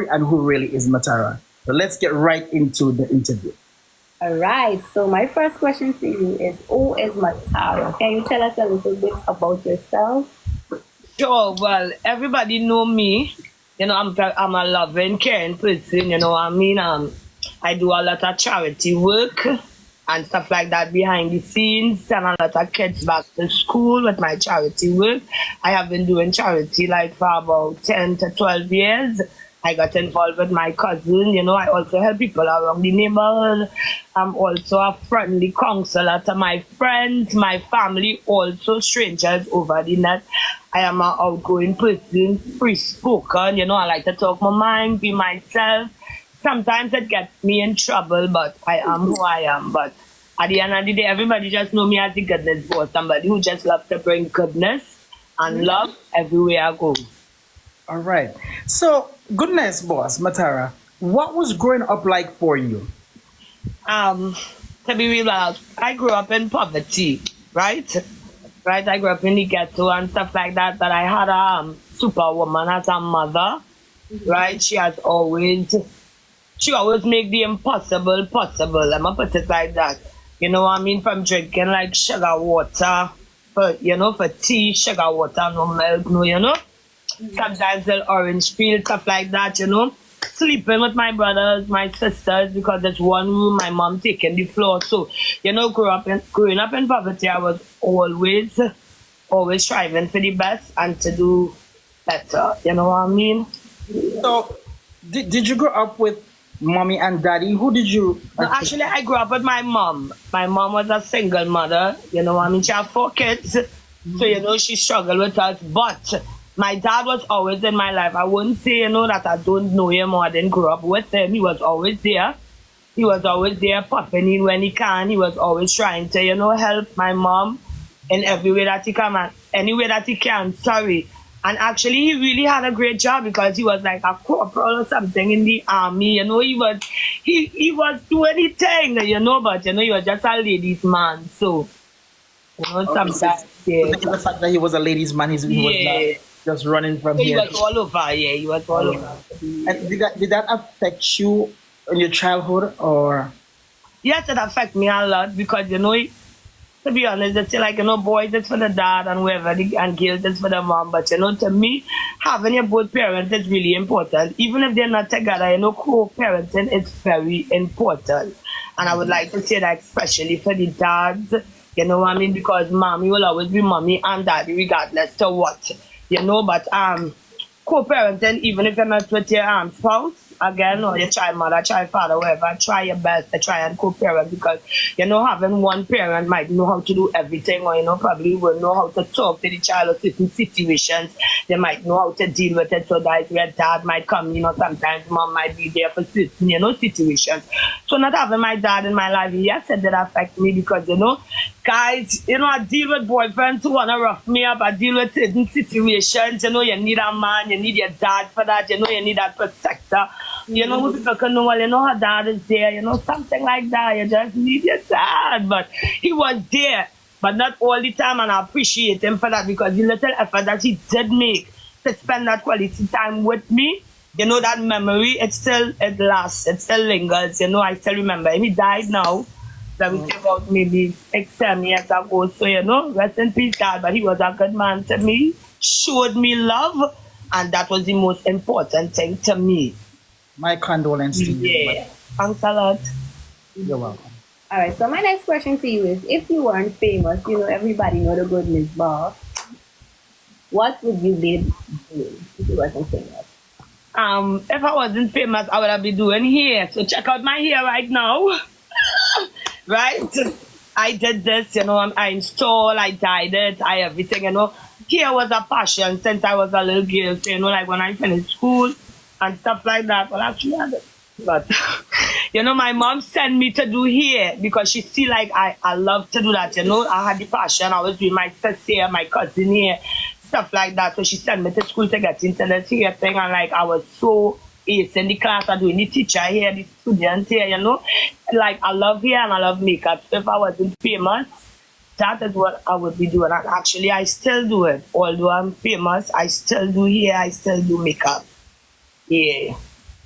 and who really is Matara. So let's get right into the interview. All right. So my first question to you is, who is Matara? Can you tell us a little bit about yourself? Sure. Well, everybody know me. I'm a loving, caring person. You know what I mean? I do a lot of charity work and stuff like that behind the scenes, and a lot of kids back to school with my charity work. I have been doing charity like for about 10 to 12 years. I got involved with my cousin. I also help people around the neighborhood. I'm also a friendly counselor to my friends, my family, also strangers over the net. I am an outgoing person, free spoken. I like to talk my mind, be myself. Sometimes it gets me in trouble, but I am who I am. But at the end of the day, everybody just know me as the goodness boss, somebody who just loves to bring goodness and love everywhere I go. All right. So, goodness, boss, Matara, what was growing up like for you? To be real, I grew up in poverty, right? Right, I grew up in the ghetto and stuff like that. But I had a superwoman as a mother, right? She always make the impossible possible. I'ma put it like that. You know what I mean? From drinking like sugar water, for tea, sugar water, no milk, no. Sometimes the orange peel, stuff like that, sleeping with my brothers, my sisters, because there's one room, my mom taking the floor. So, growing up in poverty, I was always striving for the best and to do better. You know what I mean? So, did you grow up with mommy and daddy? Who did you? No, actually, I grew up with my mom. My mom was a single mother. You know what I mean? She had 4 kids. So, she struggled with us. But my dad was always in my life. I wouldn't say, that I don't know him or I didn't grow up with him. He was always there. He was always there popping in when he can. He was always trying to, help my mom in every way that he can, and any way that he can. Sorry. And actually, he really had a great job because he was like a corporal or something in the army. He was doing anything, but, he was just a ladies' man. So, sometimes, yeah. The fact that he was a ladies' man, he was not just running from here. He was all over, he was all over. And did that affect you in your childhood, or? Yes, it affected me a lot because, to be honest, they say like, boys is for the dad and whoever, and girls is for the mom. But, to me, having your both parents is really important. Even if they're not together, co-parenting is very important. And I would like to say that especially for the dads, you know what I mean? Because mommy will always be mommy and daddy regardless to what. But co-parenting, even if you're not with your spouse, again, or your child mother, child father, whatever, try your best to try and co-parent because, having one parent might know how to do everything or, probably will know how to talk to the child or certain situations. They might know how to deal with it. So that's where dad might come, sometimes mom might be there for certain, situations. So not having my dad in my life, yes, it did affect me because, guys, I deal with boyfriends who want to rough me up. I deal with certain situations. You need a man, you need your dad for that. You need that protector. People can know, well, her dad is there, something like that. You just need your dad. But he was there, but not all the time. And I appreciate him for that because the little effort that he did make to spend that quality time with me, that memory, it lasts, it still lingers. I still remember him. He died now. That we say about maybe 6-7 years ago. So, rest in peace, Dad. But he was a good man to me, showed me love, and that was the most important thing to me. My condolences to you. Yeah. Thanks a lot. You're welcome. All right. So my next question to you is, if you weren't famous, everybody know the goodness boss, what would you be doing if you wasn't famous? If I wasn't famous, I would have been doing hair. So check out my hair right now. Right? I did this, I installed, I dyed it, everything, Hair was a passion since I was a little girl. So, like when I finished school and stuff like that. Well, actually, I did. But, my mom sent me to do hair because she see like I love to do that, I had the passion. I was with my sister, my cousin here, stuff like that. So she sent me to school to get into this hair thing. And like, I was so ace in the class. I doing the teacher here, the student here, Like, I love hair and I love makeup. So if I wasn't famous, that is what I would be doing. And actually, I still do it. Although I'm famous, I still do hair, I still do makeup. Yeah.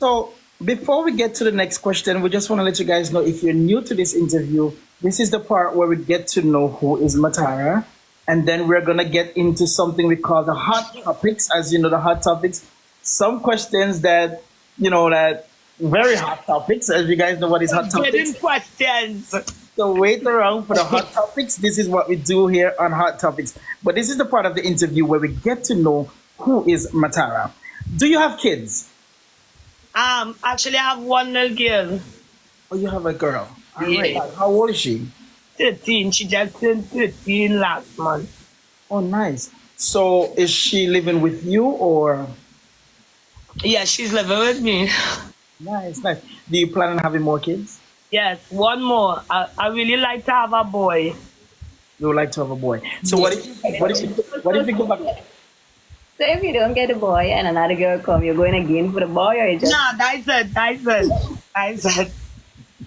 So before we get to the next question, we just want to let you guys know if you're new to this interview, this is the part where we get to know who is Matara. And then we're going to get into something we call the hot topics. As you know, the hot topics, some questions that, that very hot topics. As you guys know what is hot Getting topics. questions. So wait around for the hot topics. This is what we do here on Hot Topics. But this is the part of the interview where we get to know who is Matara. Do you have kids? Actually, I have one little girl, Oh, you have a girl. All right. Yeah. How old is she? 13. She just turned 13 last month. Oh, nice. So is she living with you or? Yeah, she's living with me. Nice, nice. Do you plan on having more kids? Yes, one more. I really like to have a boy. You would like to have a boy. So what if you go back? So if you don't get a boy and another girl come, you're going again for the boy, or you just Nah, that's it.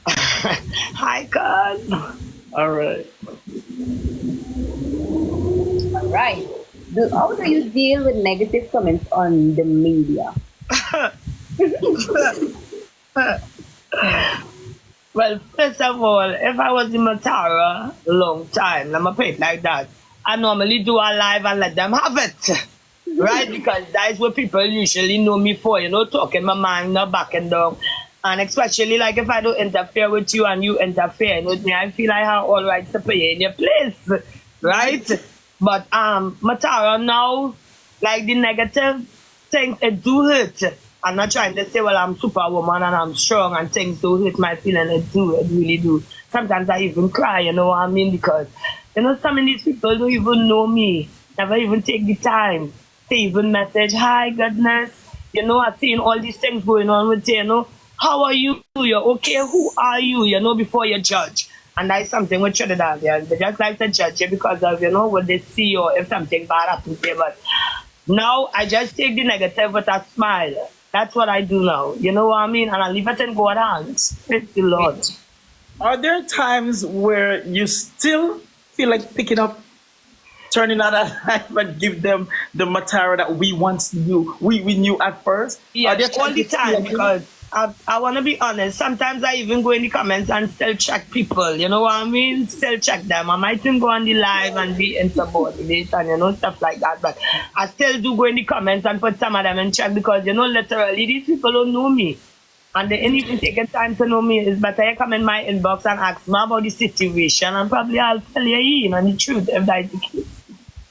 Hi, cuz. All right. all right? How do you deal with negative comments on the media? Well, first of all, if I was in Matara a long time, let me put it like that, I normally do a live and let them have it. Right? Because that's what people usually know me for, talking my mind, not backing down. And especially like if I don't interfere with you and you interfere with me, I feel I have all rights to put you in your place. Right? But Matara now, like the negative things, it do hurt. I'm not trying to say, well, I'm superwoman and I'm strong and things do hurt my feeling. It really do. Sometimes I even cry, you know what I mean? Because, some of these people don't even know me. Never even take the time to even message, hi, goodness. I've seen all these things going on with you, how are you? You're okay? Who are you? Before you judge. And that's something with Trinidadians. They just like to judge you because of, what they see or if something bad happens to you. But now I just take the negative with a smile. That's what I do now. You know what I mean? And I leave it in God's hands. Praise the Lord. Are there times where you still feel like picking up, turning out a life and give them the Matara that we once knew, we knew at first? Yeah, Are there all the you feel time like- because I want to be honest. Sometimes I even go in the comments and still check people. You know what I mean? Still check them. I might even go on the live and be insubordinate and stuff like that. But I still do go in the comments and put some of them in check because literally these people don't know me. And they ain't even taking time to know me. It's better you come in my inbox and ask me about the situation and probably I'll tell you the truth if that's the case.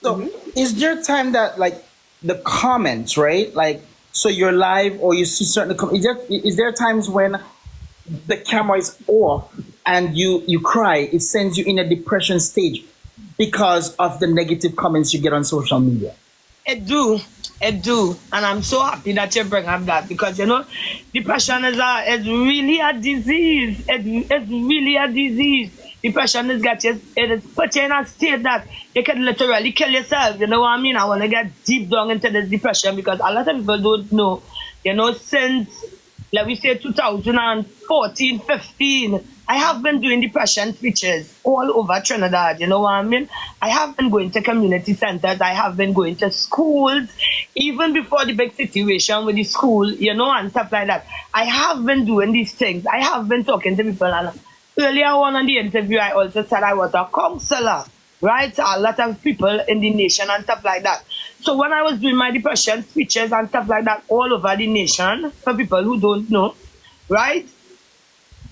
So is there time that like the comments, right? Like so you're live or you see certain is there times when the camera is off and you cry, it sends you in a depression stage because of the negative comments you get on social media? It do. And I'm so happy that you bring up that because depression is really a disease. It's really a disease. Depression is it is put you in a state that you can literally kill yourself. You know what I mean? I want to get deep down into this depression because a lot of people don't know. Since let me say 2014, 15, I have been doing depression speeches all over Trinidad. You know what I mean? I have been going to community centers. I have been going to schools, even before the big situation with the school, and stuff like that. I have been doing these things. I have been talking to people. And earlier on in the interview, I also said I was a counselor, right? A lot of people in the nation and stuff like that. So when I was doing my depression speeches and stuff like that all over the nation, for people who don't know, right?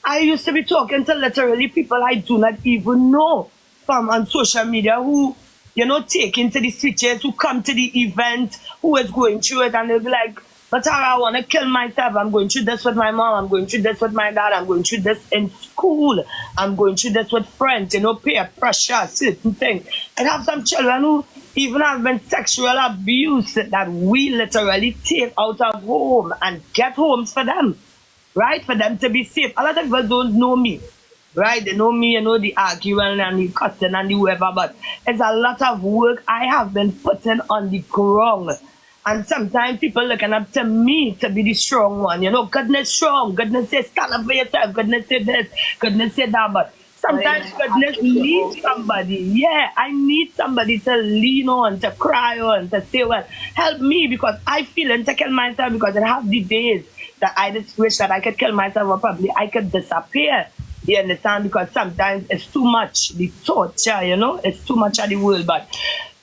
I used to be talking to literally people I do not even know from on social media who, take into the speeches, who come to the event, who is going through it, and they'll be like, Matara, I want to kill myself. I'm going through this with my mom. I'm going through this with my dad. I'm going through this in school. I'm going through this with friends, peer pressure, certain things. I have some children who even have been sexual abuse that we literally take out of home and get homes for them, right? For them to be safe. A lot of people don't know me, right? They know me, the arguing and the cussing and the whoever, but it's a lot of work I have been putting on the ground. And sometimes people looking up to me to be the strong one. Goodness strong. Goodness say stand up for yourself. Goodness say this. Goodness say that. But sometimes goodness needs somebody. Yeah, I need somebody to lean on, to cry on, to say, well, help me because I feel and taking myself because I have the days. that I just wish that I could kill myself or probably I could disappear. You understand? Because sometimes it's too much, the torture, it's too much of the world. But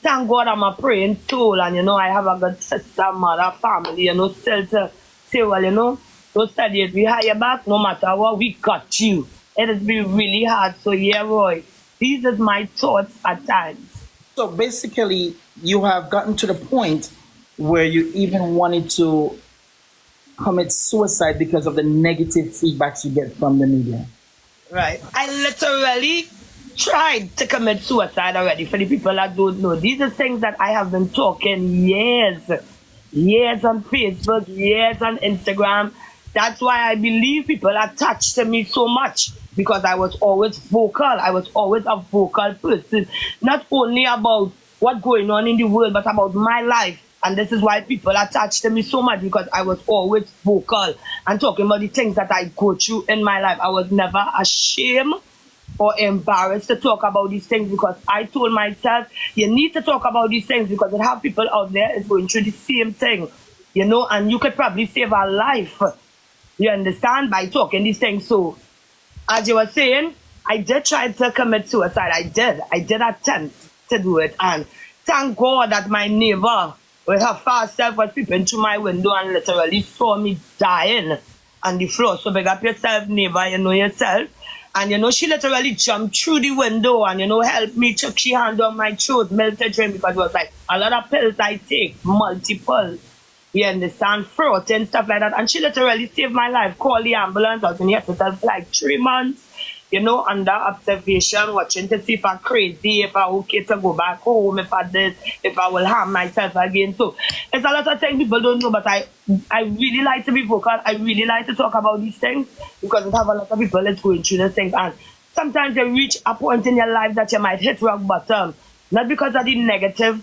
thank God I'm a praying soul, and I have a good sister, mother, family, still to say, well, don't study it. We have your back no matter what, we got you. It has been really hard. So yeah, Roy, these are my thoughts at times. So basically, you have gotten to the point where you even wanted to commit suicide because of the negative feedbacks you get from the media. Right. I literally tried to commit suicide already. For the people that don't know, these are things that I have been talking years on Facebook, years on Instagram. That's why I believe people attached to me so much, because I was always vocal. I was always a vocal person, not only about what's going on in the world, but about my life. And this is why people attach to me so much, because I was always vocal and talking about the things that I go through in my life. I was never ashamed or embarrassed to talk about these things, because I told myself, you need to talk about these things because it have people out there is going through the same thing, and you could probably save a life, you understand, by talking these things. So, as you were saying, I did try to commit suicide. I did attempt to do it. And thank God that my neighbor, with her fast self, was peeping through my window and literally saw me dying on the floor. So big up yourself, neighbor, you know yourself. And she literally jumped through the window and helped me, took she hand on my throat, melted drink, because it was like a lot of pills I take, multiple. You understand? Fruit and stuff like that. And she literally saved my life. Called the ambulance. I was in the hospital for like 3 months, under observation, watching to see if I'm crazy, if I'm okay to go back home, if I this, if I will harm myself again. So it's a lot of things people don't know, but I really like to be vocal. I really like to talk about these things, because it have a lot of people that's going through these things. And sometimes you reach a point in your life that you might hit rock bottom. Not because of the negative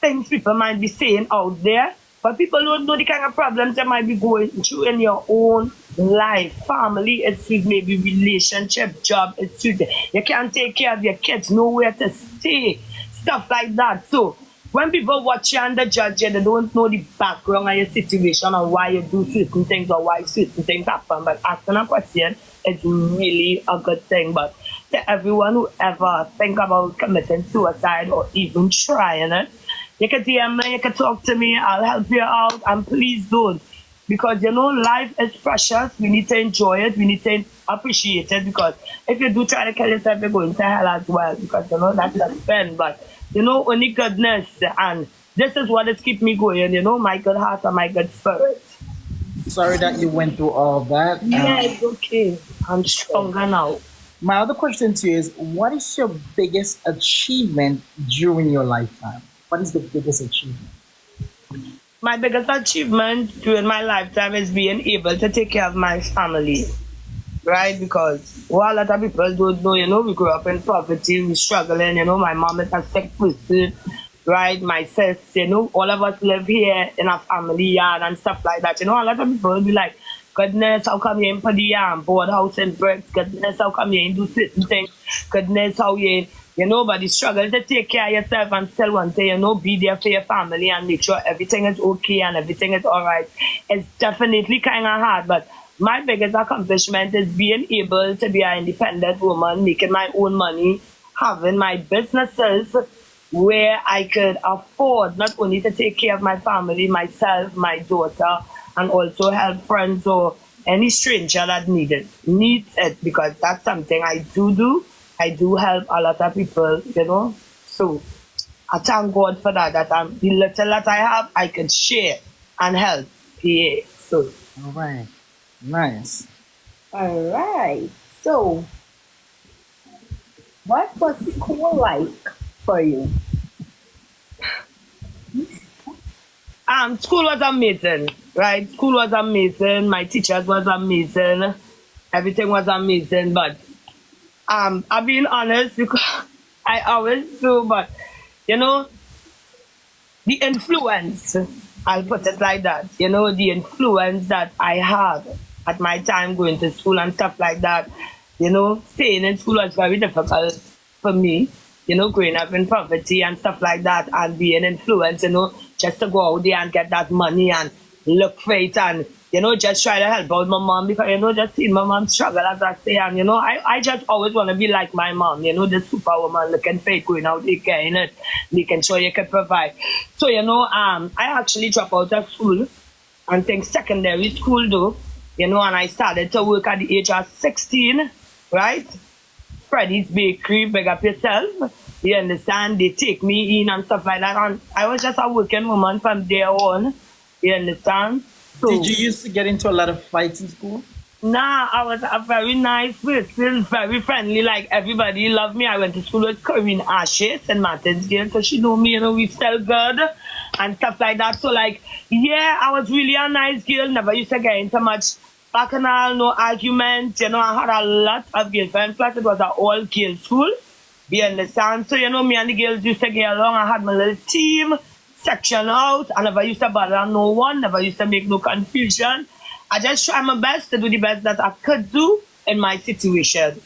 things people might be saying out there, but people don't know the kind of problems you might be going through in your own life. Family issues, maybe relationship, job issues. You can't take care of your kids, nowhere to stay, stuff like that. So when people watch you and they judge you, they don't know the background of your situation and why you do certain things or why certain things happen. But asking a question is really a good thing. But to everyone who ever think about committing suicide or even trying it, you can DM me, you can talk to me, I'll help you out, and please don't. Because, life is precious. We need to enjoy it. We need to appreciate it, because if you do try to kill yourself, you're going to hell as well, because, that's a sin. But, only goodness, and this is what is keep me going, my good heart and my good spirit. Sorry that you went through all that. Yeah, it's okay. I'm stronger now. My other question to you is, what is your biggest achievement during your lifetime? What is the biggest achievement? My biggest achievement during my lifetime is being able to take care of my family, right? Because what a lot of people don't know, we grew up in poverty, we struggling, my mom is a sick person, right? My sis, all of us live here in a family yard and stuff like that. A lot of people will be like, goodness, how come you ain't put the board house and bricks? Goodness, how come you ain't do certain things? Goodness, how you ain't, but the struggle to take care of yourself and still want to, be there for your family and make sure everything is okay and everything is all right. It's definitely kind of hard, but my biggest accomplishment is being able to be an independent woman, making my own money, having my businesses where I could afford not only to take care of my family, myself, my daughter, and also help friends or any stranger that needs it, because that's something I do. I do help a lot of people, So I thank God for that the little that I have, I can share and help. Yeah, so. All right. Nice. All right. So, what was school like for you? School was amazing, right? School was amazing. My teachers was amazing. Everything was amazing, but I'm being honest, because I always do, but the influence, I'll put it like that, the influence that I had at my time going to school and stuff like that, staying in school was very difficult for me, growing up in poverty and stuff like that, and being influenced, just to go out there and get that money and look for it and, just try to help out my mom because, just seeing my mom struggle, as I say. And, I just always want to be like my mom, the superwoman looking fake, going out there, carrying it, making sure you can provide. So, I actually dropped out of school and think secondary school, though, and I started to work at the age of 16, right? Freddy's Bakery, big up yourself. You understand? They take me in and stuff like that. And I was just a working woman from there on. You understand? So, Did you used to get into a lot of fights in school? nah, I was a very nice person, very friendly. Like, everybody loved me. I went to school with Corinne Ashes and Martin's Girl, so she knew me, we still good and stuff like that. So, like, yeah, I was really a nice girl. Never used to get into much bacchanal, no arguments. I had a lot of girlfriends. Plus, it was an all-girls school. You understand? So, me and the girls used to get along. I had my little team, section out. I never used to bother no one. Never used to make no confusion. I just try my best to do the best that I could do in my situation.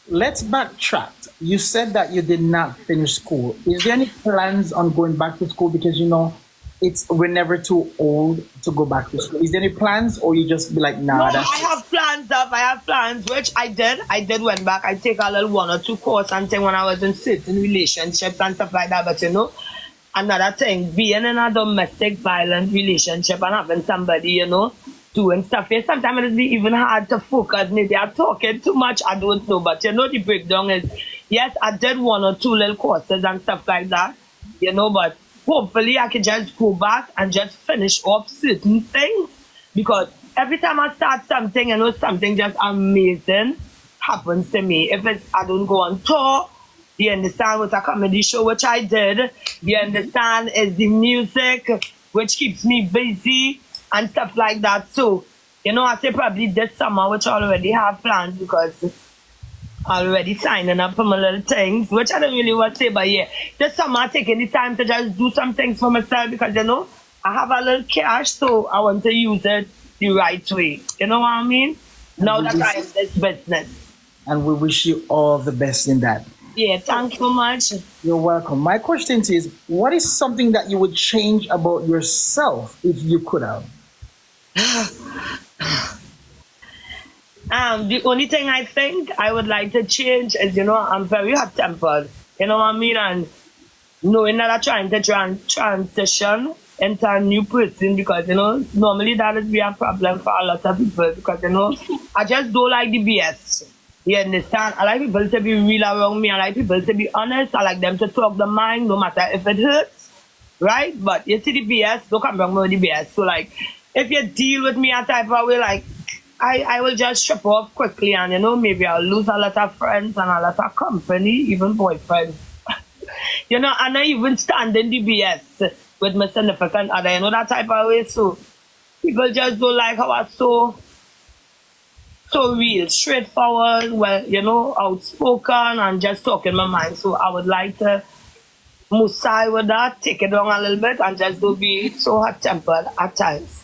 Let's backtrack. You said that you did not finish school. Is there any plans on going back to school? Because we're never too old to go back to school. Is there any plans, or you just be like, nah? No, I have plans, which I did. I did went back. I take a little 1 or 2 course and thing when I was in certain relationships and stuff like that. But another thing, being in a domestic violent relationship and having somebody, doing stuff here, sometimes it's even hard to focus. Maybe I'm talking too much, I don't know. But the breakdown is, yes, I did 1 or 2 little courses and stuff like that, but hopefully I can just go back and just finish off certain things. Because every time I start something, something just amazing happens to me. If I don't go on tour, you understand, with a comedy show, which I did, you understand, is the music, which keeps me busy and stuff like that. So, I say probably this summer, which I already have plans because I already signing up for my little things, which I don't really want to say, but yeah, this summer I taking the time to just do some things for myself because, I have a little cash, so I want to use it the right way. You know what I mean? Now that I am this business. And we wish you all the best in that. Yeah, thanks so much. You're welcome. My question to you is, what is something that you would change about yourself if you could have? The only thing I think I would like to change is, I'm very hot-tempered. You know what I mean? And knowing that I'm trying to transition into a new person because, normally that is be a problem for a lot of people because, I just don't like the BS. You understand? I like people to be real around me. I like people to be honest. I like them to talk the mind, no matter if it hurts. Right? But you see the BS, don't come wrong with the BS. So, like, if you deal with me a type of way, like, I will just strip off quickly and, maybe I'll lose a lot of friends and a lot of company, even boyfriends. And I even stand in the BS with my significant other, that type of way. So, people just don't like how I'm so real, straightforward, well, outspoken and just talking my mind. So I would like to move side with that, take it down a little bit and just don't be so hot-tempered at times.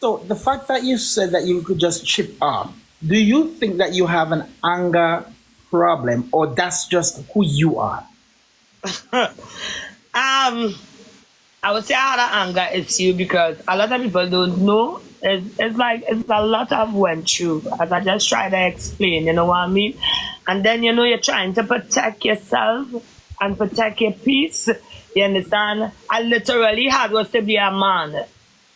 So the fact that you said that you could just chip off, do you think that you have an anger problem or that's just who you are? I would say I had an anger issue because a lot of people don't know. It's like it's a lot I've went through as I just try to explain, you know what I mean? And then you're trying to protect yourself and protect your peace. You understand? I literally had was to be a man.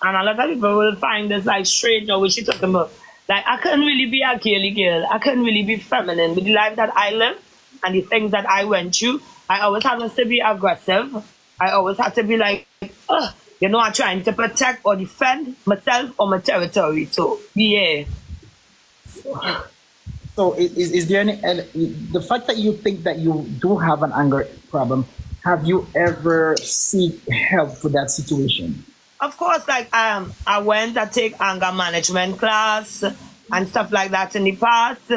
And a lot of people will find this like strange or what she talking about. Like I couldn't really be a girly girl. I couldn't really be feminine. With the life that I live and the things that I went through, I always had to be aggressive. I always had to be like, I'm trying to protect or defend myself or my territory. So, yeah. So, is there any, the fact that you think that you do have an anger problem, have you ever seek help for that situation? Of course, like I went to take anger management class and stuff like that in the past.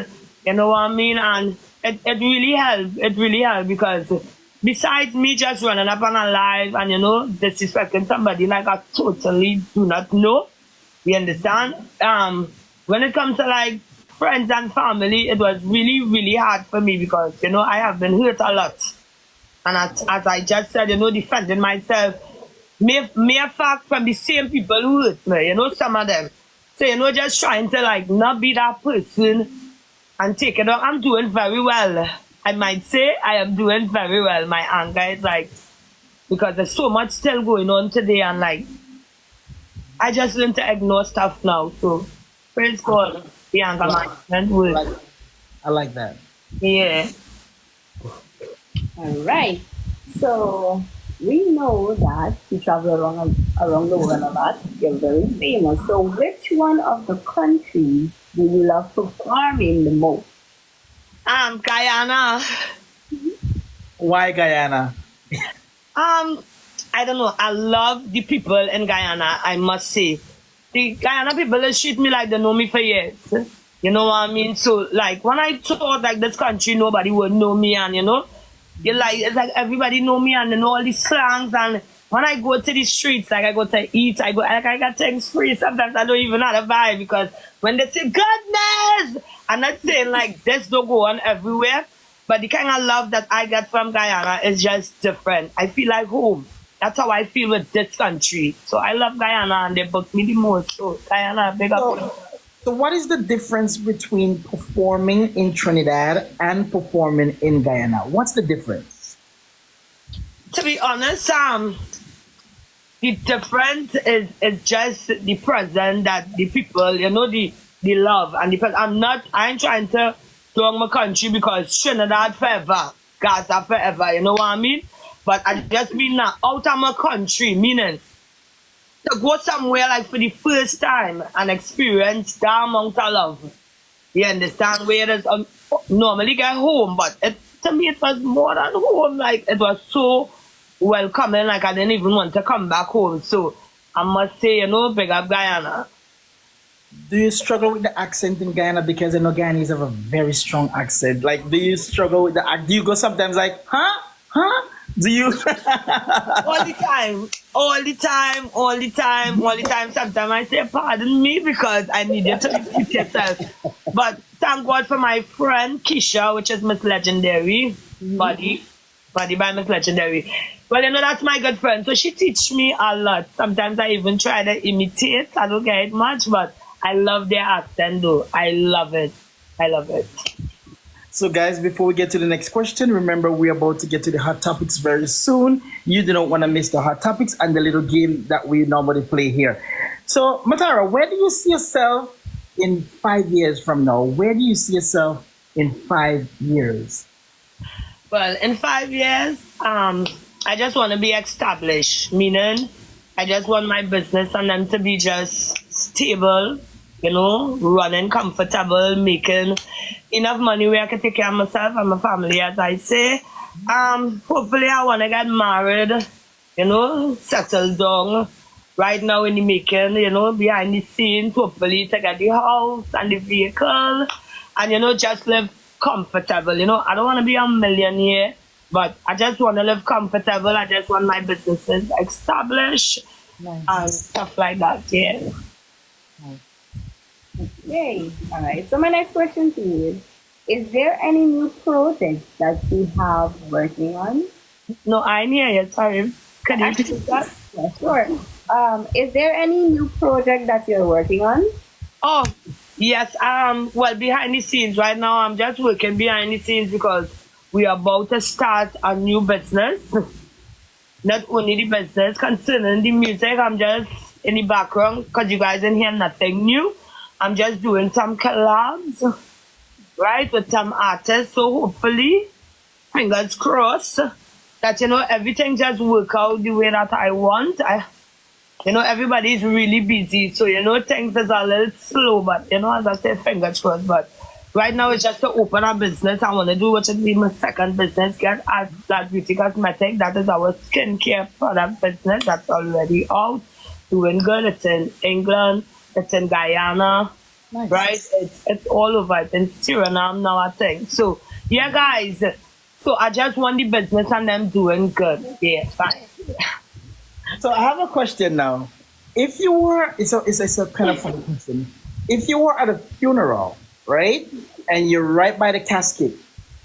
You know what I mean? And it really helped. It really helped because besides me just running up on a live and, disrespecting somebody like I totally do not know, you understand? When it comes to like friends and family, it was really, really hard for me because, I have been hurt a lot. And as I just said, defending myself, mere fact from the same people who hurt me, some of them. So, just trying to like not be that person and take it on. I'm doing very well. I might say I am doing very well. My anger is like, because there's so much still going on today, and like, I just learned to ignore stuff now. So, praise God, the anger management work. I like that. Yeah. All right. So we know that you travel around the world a lot. You're very famous. So which one of the countries do you love performing the most? Guyana. Why Guyana? I don't know. I love the people in Guyana, I must say. The Guyana people, they treat me like they know me for years. You know what I mean? So, like, when I thought, like, this country, nobody would know me, and, it's like everybody know me, and they know all these slangs, and when I go to the streets, like, I go to eat, I got things free. Sometimes I don't even know how to buy, because when they say, goodness, I'm not saying, like, this don't go on everywhere, but the kind of love that I get from Guyana is just different. I feel like home. That's how I feel with this country. So I love Guyana, and they book me the most. So Guyana, big up. So what is the difference between performing in Trinidad and performing in Guyana? What's the difference? To be honest, the difference is just the present that the people, the love and the I ain't trying to dog my country, because Trinidad forever, Gaza forever, you know what I mean? But I just mean now out of my country, meaning to go somewhere like for the first time and experience that amount of love. You understand? Whereas normally get home, but to me it was more than home. Like, it was so welcoming, like I didn't even want to come back home. So I must say, big up Guyana. Do you struggle with the accent in Guyana? Because I know Guyanese have a very strong accent. Like, do you struggle with the accent? Do you go sometimes like, huh? Do you? all the time. Sometimes I say, pardon me, because I need you to repeat yourself. But thank God for my friend Keisha, which is Miss Legendary. Body by Miss Legendary. Well, that's my good friend. So she teach me a lot. Sometimes I even try to imitate. I don't get it much, but I love their accent though. I love it. So guys, before we get to the next question, remember we're about to get to the hot topics very soon. You do not want to miss the hot topics and the little game that we normally play here. So Matara, where do you see yourself in 5 years from now? Where do you see yourself in 5 years? Well, in 5 years, I just want to be established, meaning I just want my business and them to be just stable, running comfortable, making enough money where I can take care of myself and my family, as I say. Hopefully I want to get married, settle down. Right now in the making, behind the scenes, hopefully to get the house and the vehicle, and just live comfortable. I don't want to be a millionaire, but I just want to live comfortable. I just want my businesses established. Nice. And stuff like that. Yeah. Yay. All right. So my next question to you is there any new projects that you have working on? No, I'm here yet. Sorry. Can you repeat that? Yeah, sure. Is there any new project that you're working on? Oh, yes. Well, behind the scenes right now, I'm just working behind the scenes because we are about to start a new business. Not only the business, concerning the music, I'm just in the background because you guys didn't hear nothing new. I'm just doing some collabs, right, with some artists. So hopefully, fingers crossed, that, everything just work out the way that I want. Everybody's really busy. So, things is a little slow. But, as I say, fingers crossed. But right now, it's just to open a business. I want to do what should be my second business, get at that beauty cosmetic. That is our skincare product business. That's already out. Doing good. It's in England. It's in Guyana. Nice. Right? It's all over. It's in Suriname now, I think. So, yeah, guys. So, I just want the business and them doing good. Yeah, fine. So, I have a question now. If you were, it's a kind of funny question. If you were at a funeral, right, and you're right by the casket,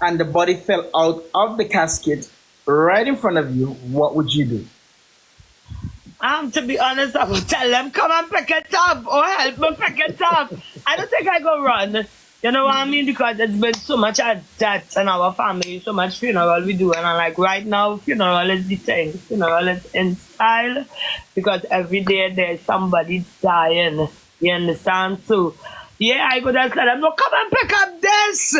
and the body fell out of the casket right in front of you, what would you do? To be honest, I will tell them, come and pick it up or help me pick it up. I don't think I go run. You know what I mean? Because there's been so much of death in our family, so much funeral we do. And I'm like, right now, funeral is the thing. Funeral is in style because every day there's somebody dying. You understand? So, yeah, I go just let them, no, come and pick up this.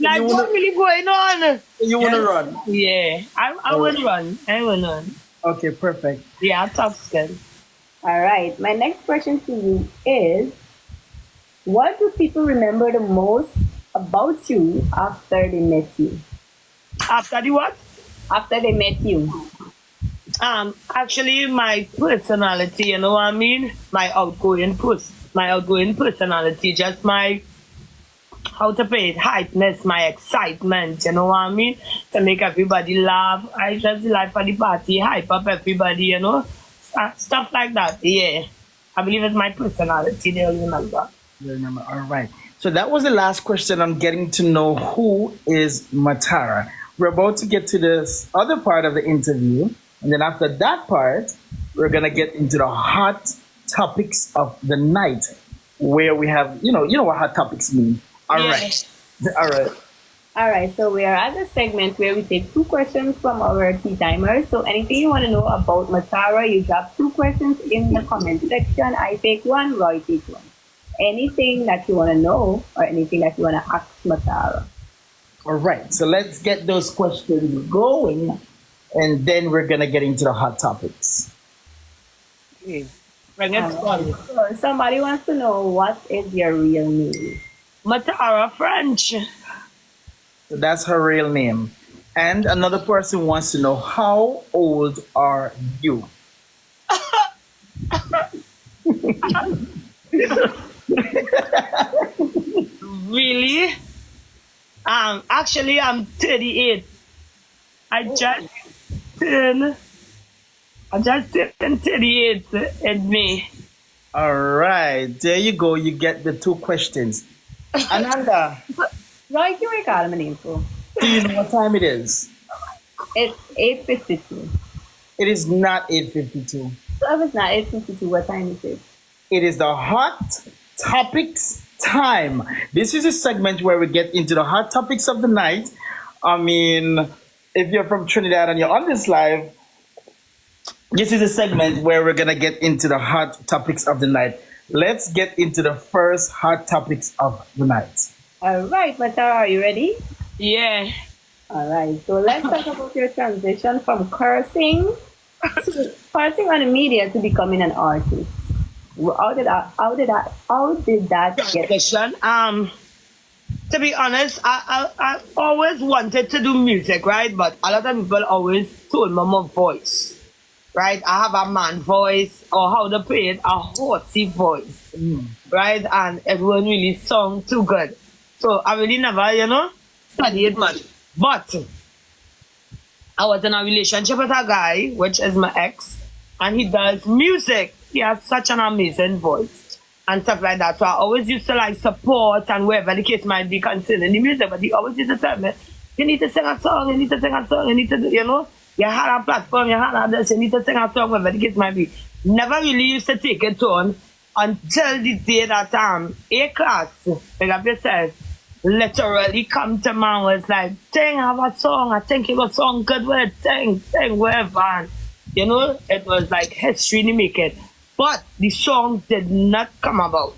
Like, what really going on? You want to run? Yeah, I will run. I will run. Okay, perfect. Yeah, tough skin. All right. My next question to you is, what do people remember the most about you after they met you? After the what? After they met you. Actually, my personality, you know what I mean? My outgoing personality, just my, how to put it, hypeness, my excitement, you know what I mean? To make everybody laugh. I just like for the party, hype up everybody, you know? Stuff like that, yeah. I believe it's my personality, they'll remember. Remember. All right. So that was the last question on getting to know who is Matara. We're about to get to this other part of the interview. And then after that part, we're going to get into the hot topics of the night where we have, you know what hot topics mean. All right. All right. All right. So we are at the segment where we take 2 questions from our tea timers. So anything you want to know about Matara, you drop 2 questions in the comment section. I take 1, Roy take 1. Anything that you want to know or anything that you want to ask Matara. All right. So let's get those questions going. And then we're going to get into the hot topics. Okay. Bring it on. So somebody wants to know, what is your real name? Matara French. So that's her real name. And another person wants to know, how old are you? Really? Actually, I'm 38. I just turned 38 in May. All right. There you go. You get the 2 questions. Ananda, Roy, can we call him a name for? do you know what time it is? It's 8:52. It is not 8:52. So if it's not 8:52, what time is it? It is the hot topics time. This is a segment where we get into the hot topics of the night. I mean, if you're from Trinidad and you're on this live, this is a segment where we're going to get into the hot topics of the night. Let's get into the first hot topics of the night. All right, Matara, are you ready? Yeah. All right, so let's talk about your transition from cursing on the media to becoming an artist. How did that get? Transition. To be honest, I always wanted to do music, right? But a lot of people always told me my voice, right? I have a man voice, or how to put it, a horsey voice, right? And everyone really sung too good. So I really never, studied much. But I was in a relationship with a guy, which is my ex, and he does music. He has such an amazing voice and stuff like that. So I always used to like support and wherever the case might be concerning the music, but he always used to tell me, you need to sing a song, you need to sing a song, you need to do, you had a platform, you had this, you need to sing a song, wherever the case might be. Never really used to take it on until the day that A class, pick up yourself, literally come to man was like, dang, I have a song, I think it was song good with it, dang, wherever. And, it was like history to make it. But the song did not come about,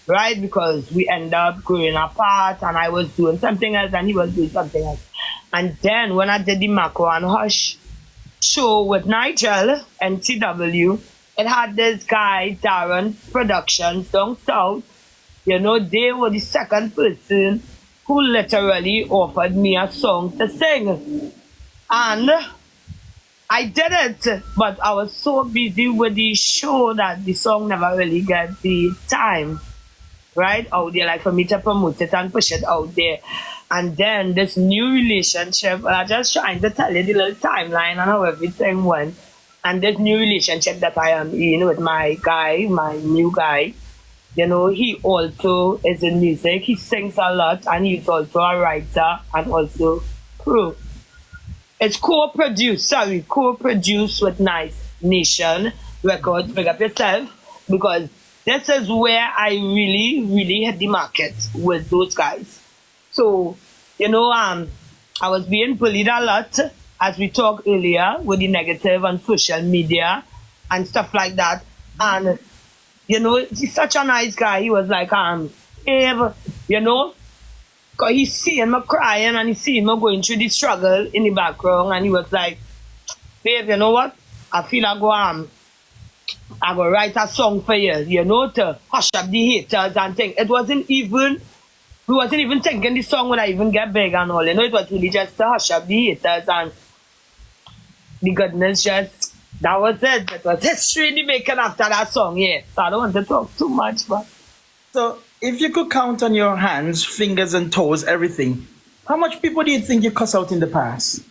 right? Because we ended up growing apart and I was doing something else and he was doing something else. And then when I did the Mako and Hush show with Nigel, NCW, it had this guy, Darren's Productions down south. They were the second person who literally offered me a song to sing. And I did it, but I was so busy with the show that the song never really got the time, right, out there, like for me to promote it and push it out there. And then this new relationship, I'm just trying to tell you the little timeline and how everything went. And this new relationship that I am in with my guy, my new guy, he also is in music. He sings a lot and he's also a writer and also it's co-produced with Nice. Nation Records, big up yourself, because this is where I really, really hit the market with those guys. So, I was being bullied a lot, as we talked earlier, with the negative on social media and stuff like that. And, he's such a nice guy. He was like, Abe, because he's seeing me crying and he's seeing me going through the struggle in the background. And he was like, babe, you know what? I feel I go write a song for you, to hush up the haters and things. We wasn't even thinking the song would I even get big and all, it was really just to hush up the haters, and the goodness that was it. It was history in the making after that song, yeah. So I don't want to talk too much, but. So if you could count on your hands, fingers and toes, everything, how much people do you think you cuss out in the past?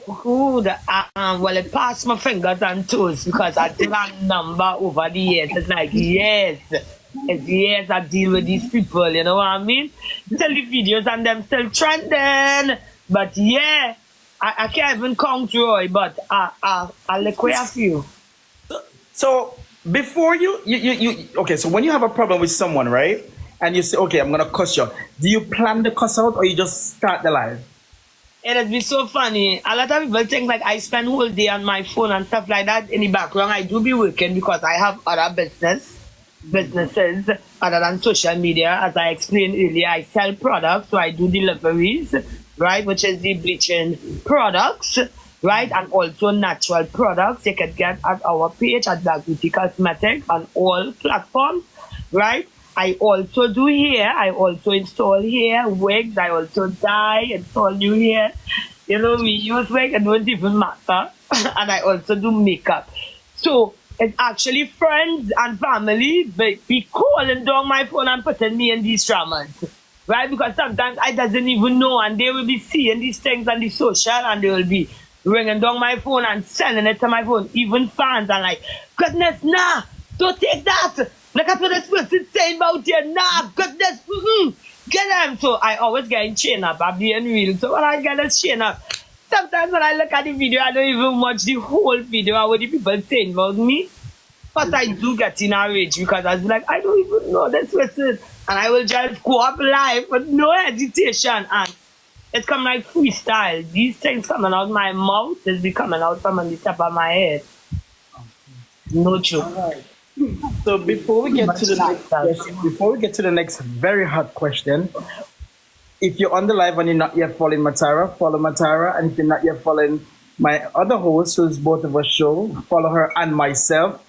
Well, it passed my fingers and toes because I did a number over the years. It's like, it's years I deal with these people, you know what I mean? Tell the videos and them still trending. But yeah, I can't even count Roy, but I'll look a few. So before you okay, so when you have a problem with someone, right? And you say, okay, I'm gonna cuss you, do you plan the cuss out or you just start the live? It'd be so funny. A lot of people think like I spend whole day on my phone and stuff like that in the background. I do be working because I have other businesses other than social media. As I explained earlier, I sell products, so I do deliveries, right, which is the bleaching products, right, and also natural products you can get at our page at Black Beauty Cosmetics on all platforms, right. I also do hair. I also install hair, wigs. I also dye, install new hair. We use wig, it don't even matter. And I also do makeup. So it's actually friends and family be calling down my phone and putting me in these dramas, right? Because sometimes I doesn't even know, and they will be seeing these things on the social, and they will be ringing down my phone and sending it to my phone. Even fans are like, goodness, nah, don't take that. Look at what this person's saying about you. Nah, goodness, get them. So I always get in chain up. I'm being real. So when I get a chain up, sometimes when I look at the video, I don't even watch the whole video of what the people saying about me. But I do get in a rage because I was like, I don't even know this person. And I will just go up live with no hesitation. And it's coming like freestyle. These things coming out my mouth is be coming out from on the top of my head. No joke. So before we get to the next very hot question, if you're on the live and you're not yet following Matara, follow Matara. And if you're not yet following my other host, who's both of us show, follow her and myself.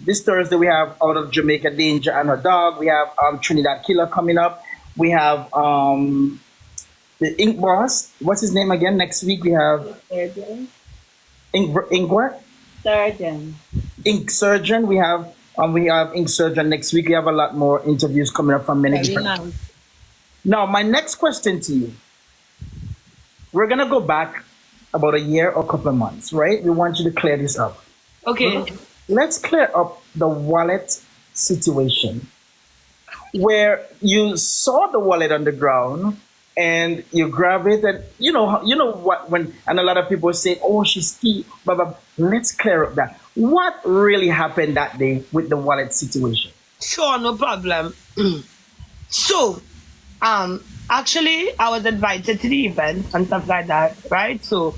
This Thursday we have out of Jamaica Danger and her dog. We have Trinidad Killer coming up. We have the Ink Boss. What's his name again? Next week we have Ink what? Surgeon. Ink Surgeon. We have Ink Surgeon next week. We have a lot more interviews coming up from many different. Nice. Now, my next question to you. We're gonna go back about a year or a couple of months, right? We want you to clear this up. Okay. Let's clear up the wallet situation where you saw the wallet on the ground and you grab it, and you know what, when, and a lot of people say, oh, she's key, blah, blah. Let's clear up that. What really happened that day with the wallet situation? Sure, no problem. So, actually, I was invited to the event and stuff like that, right? So,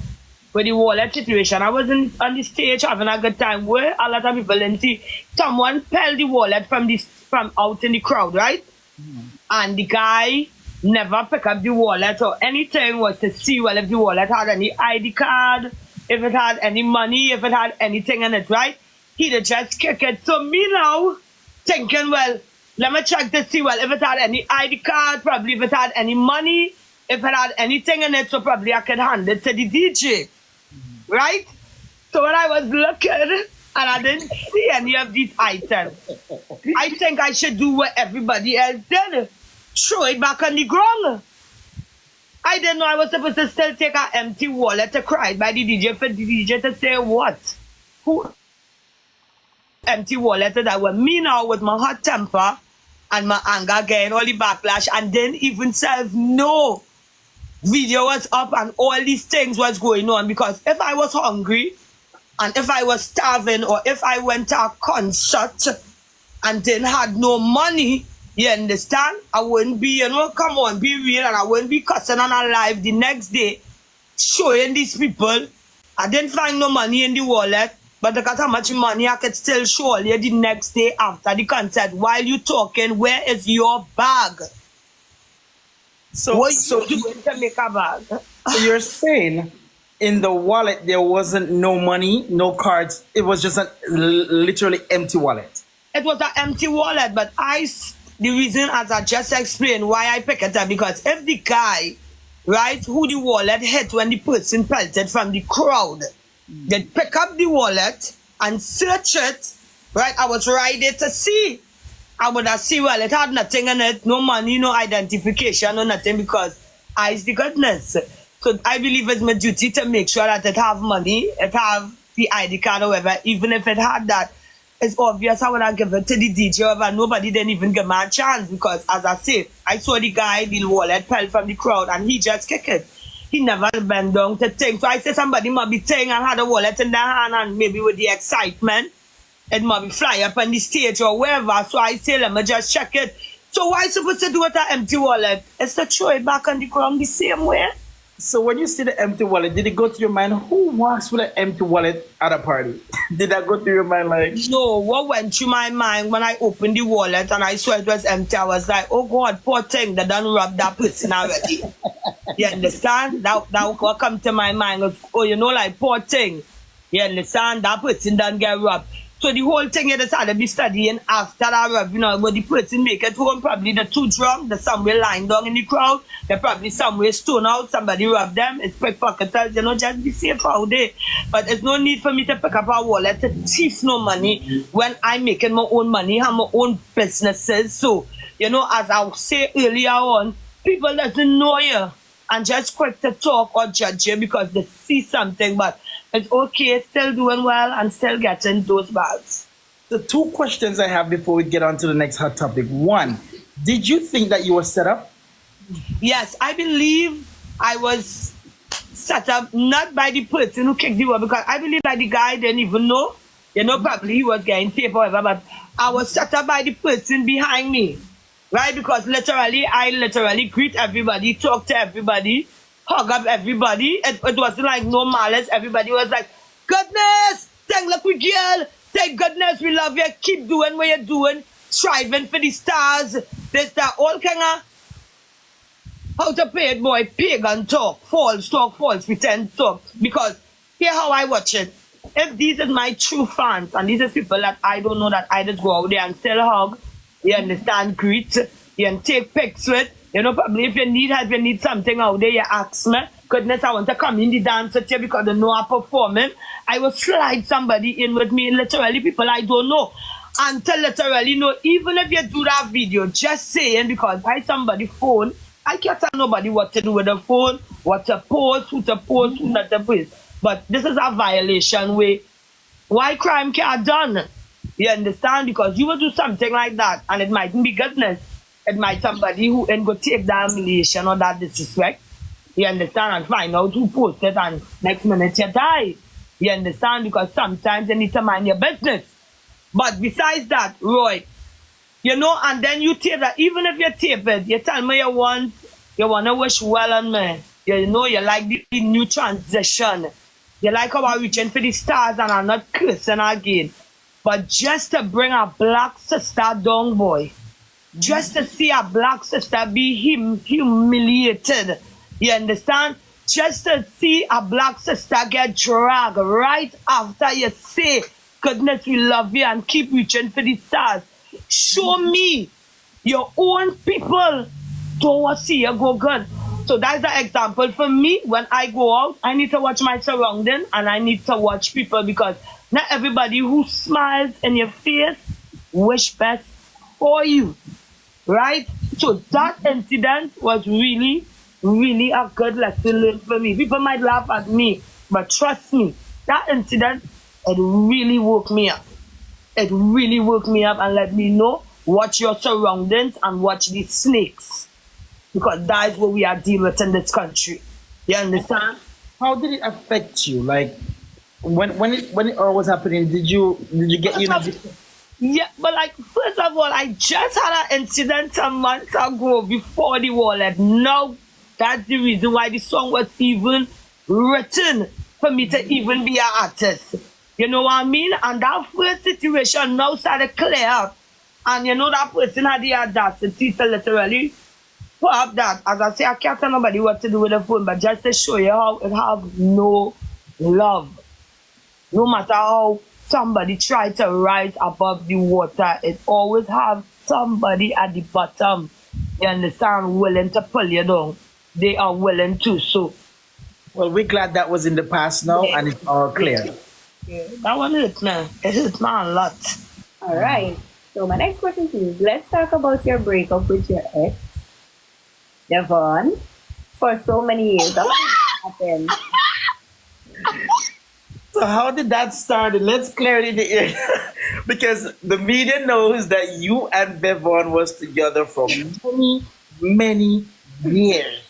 with the wallet situation, I was on the stage having a good time where a lot of people didn't see someone fell the wallet from out in the crowd, right? And the guy never pick up the wallet or anything, was to see, well, if the wallet had any ID card, if it had any money, if it had anything in it, right? He'd just kick it. So me now, thinking, well, let me check to see, well, if it had any ID card, probably if it had any money, if it had anything in it, so probably I could hand it to the DJ, right? So when I was looking, and I didn't see any of these items, I think I should do what everybody else did. Throw it back on the ground. I didn't know I was supposed to still take an empty wallet to cry by the DJ for the DJ to say what? Who? Empty wallet that were me now with my hot temper and my anger getting all the backlash, and didn't even self know video was up and all these things was going on. Because if I was hungry And if I was starving or if I went to a concert and then had no money, you understand? I wouldn't be, come on, be real, and I wouldn't be cussing on a live the next day, showing these people I didn't find no money in the wallet, but look at how much money I could still show you the next day after the concert. While you talking, where is your bag? What you doing to make a bag? So you're saying in the wallet there wasn't no money, no cards. It was just a literally empty wallet. It was an empty wallet, but the reason, as I just explained, why I pick it up, because if the guy, right, who the wallet hit when the person pelted from the crowd, they pick up the wallet and search it, right? I was right there to see. I would have seen, well, it had nothing in it, no money, no identification, no nothing, because I's the goodness. So I believe it's my duty to make sure that it have money, it have the ID card or whatever. Even if it had that, it's obvious I would have given it to the DJ or whatever. Nobody didn't even give me a chance, because, as I said, I saw the guy, the wallet fell from the crowd, and he just kicked it. He never bent down to think. So I said somebody might be saying and had a wallet in their hand, and maybe with the excitement, it might be fly up on the stage or wherever. So I say, let me just check it. So why supposed to do with an empty wallet? It's to throw it back on the ground the same way. So when you see the empty wallet, did it go through your mind, who walks with an empty wallet at a party? Did that go through your mind like? No, what went through my mind when I opened the wallet and I saw it was empty, I was like, oh God, poor thing, they done robbed that person already. You understand? That what come to my mind was, oh, like poor thing. You understand? That person done get robbed. So the whole thing you decided to be studying after that rob, but the person make it home, probably they're too drunk, they're somewhere lying down in the crowd, they're probably somewhere stoned out, somebody robbed them, it's pickpocketers, just be safe out there. But there's no need for me to pick up a wallet to thief no money when I'm making my own money, have my own businesses. So, as I say earlier on, people doesn't know you and just quick to talk or judge you because they see something, but it's okay, still doing well and still getting those bags. The two questions I have before we get on to the next hot topic. One, did you think that you were set up? Yes, I believe I was set up not by the person who kicked the wall, because I believe that the guy didn't even know. Probably he was getting tape or whatever, but I was set up by the person behind me. Right? Because I literally greet everybody, talk to everybody, hug up everybody. It wasn't like no malice. Everybody was like, goodness, thank lucky girl. Thank goodness, we love you. Keep doing what you're doing. Striving for the stars. This, that, all kind of, how to play it, boy, pagan talk, false pretend talk. Because here how I watch it. If these are my true fans, and these are people that I don't know, that I just go out there and still hug, you understand, greet, you can take pics with, probably if you need help, you need something out there, you ask me. Goodness, I want to come in the dance with you because I know I'm performing. I will slide somebody in with me, literally people I don't know. Until literally, even if you do that video, just saying, because by somebody's phone, I can't tell nobody what to do with the phone, what to post, who not to post. But this is a violation way. Why crime can't done? You understand? Because you will do something like that, and it mightn't be goodness. It might somebody who ain't go take that humiliation or that disrespect. You understand? And find out who posted, and next minute you die. You understand? Because sometimes you need to mind your business. But besides that, Roy, and then you tape that. Even if you tape it, you tell me you want to wish well on me. You like the new transition. You like how I'm reaching for the stars and I'm not cursing again. But just to bring a black sister down, boy. Just to see a black sister be humiliated. You understand? Just to see a black sister get dragged right after you say, goodness, we love you and keep reaching for the stars. Show me your own people don't want to see you go good. So that's the example for me. When I go out, I need to watch my surrounding and I need to watch people, because not everybody who smiles in your face wish best for you. Right? So that incident was really, really a good lesson learned for me. People might laugh at me, but trust me, that incident, it really woke me up. It really woke me up and let me know, watch your surroundings and watch these snakes. Because that is what we are dealing with in this country. You understand? How did it affect you? Like, when it all was happening, did you get First yeah, but like first of all, I just had an incident some months ago before the war. Like now, that's the reason why the song was even written for me to even be an artist. You know what I mean? And that first situation now started clear up. And you know that person had the audacity to literally put up that. As I say, I can't tell nobody what to do with the phone, but just to show you how it have no love. No matter how somebody try to rise above the water, it always have somebody at the bottom. You understand? Willing to pull you down. They are willing to. So Well, we're glad that was in the past now, yeah, and it's all clear. that one hurt me. It hurt me a lot. All right. So my next question to you is, let's talk about your breakup with your ex, Devon, for so many years. How did that happen? So how did that start? Let's clear it in the air. Because the media knows that you and Bevon was together for many, many years.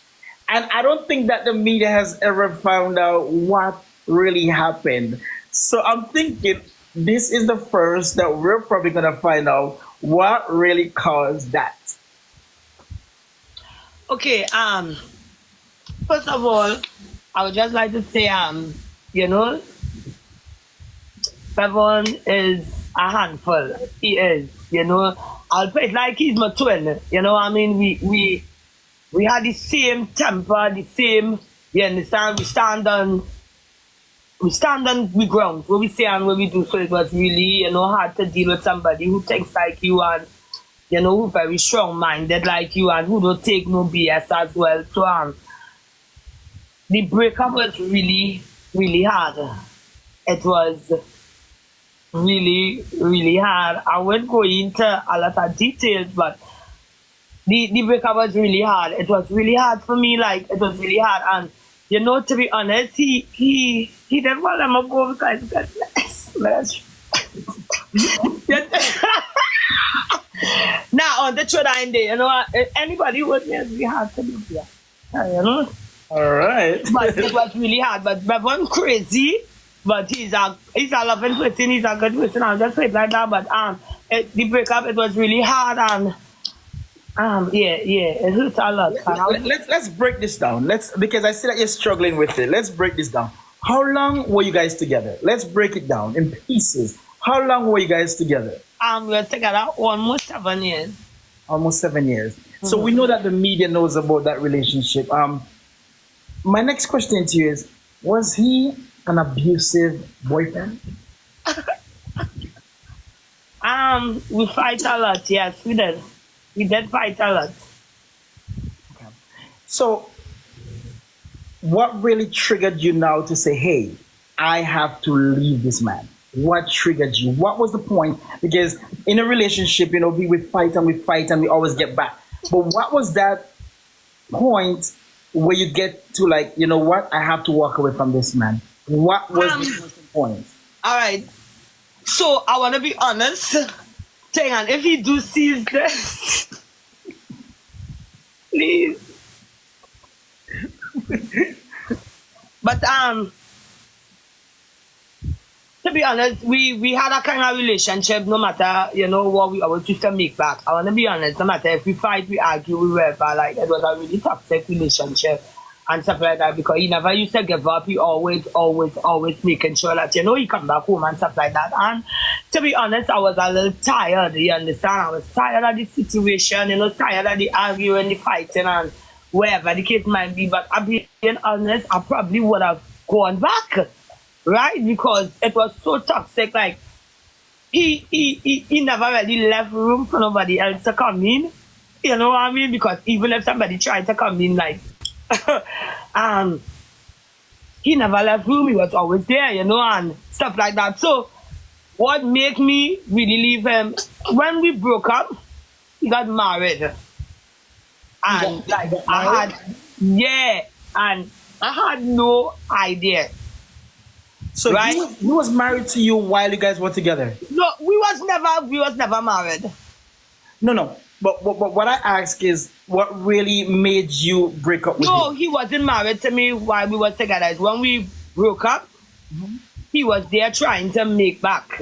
And I don't think that the media has ever found out what really happened. So I'm thinking this is the first that we're probably gonna find out what really caused that. Okay, first of all, I would just like to say, you know, Bevon is a handful. He is, you know. I'll put it like he's my twin. You know what I mean? We had the same temper, the same, you understand? We stand on the ground, what we say and what we do. So it was really, you know, hard to deal with somebody who thinks like you and, you know, who very strong-minded like you and who don't take no BS as well. So the breakup was really, really hard. It was really, really hard. I won't go into a lot of details, but the breakup was really hard. It was really hard for me. Like it was really hard, and you know, to be honest, he didn't want to go because he got less. Now on the truth in there, you know, anybody would be hard to be here. You know. All right. But it was really hard. But Bevon crazy, but he's a loving person. He's a good person. I'll just say it like that. But the breakup, it was really hard, and it hurt a lot. Let's break this down. Because I see that you're struggling with it. Let's break this down. How long were you guys together? Let's break it down in pieces. How long were you guys together? We were together almost 7 years. Almost 7 years. So we know that the media knows about that relationship. My next question to you is: was he an abusive boyfriend? We fight a lot. Yes, we did. We did fight a lot. So, what really triggered you now to say, "Hey, I have to leave this man"? What triggered you? What was the point? Because in a relationship, you know, we fight and we always get back. But what was that point where you get to like, you know what, I have to walk away from this man? What was the point? All right. So I want to be honest. And if he do sees this, please. But to be honest, we had a kind of relationship. No matter, you know, what we always used to make back. I want to be honest. No matter if we fight, we argue, we whatever. Like it was a really toxic relationship and stuff like that, because he never used to give up. He always making sure that, you know, he come back home and stuff like that. And to be honest, I was a little tired. You understand? I was tired of the situation. You know, tired of the arguing, the fighting, and wherever the case might be. But I'm being honest, I probably would have gone back. Right? Because it was so toxic. Like he never really left room for nobody else to come in. You know what I mean? Because even if somebody tried to come in, like he never left room. He was always there, you know, and stuff like that. So what made me really leave him, when we broke up, he got married. And I had no idea. So right? he was married to you while you guys were together? No, we was never married. No. But what I ask is, what really made you break up with him? No, he wasn't married to me while we were together. It's when we broke up, he was there trying to make back.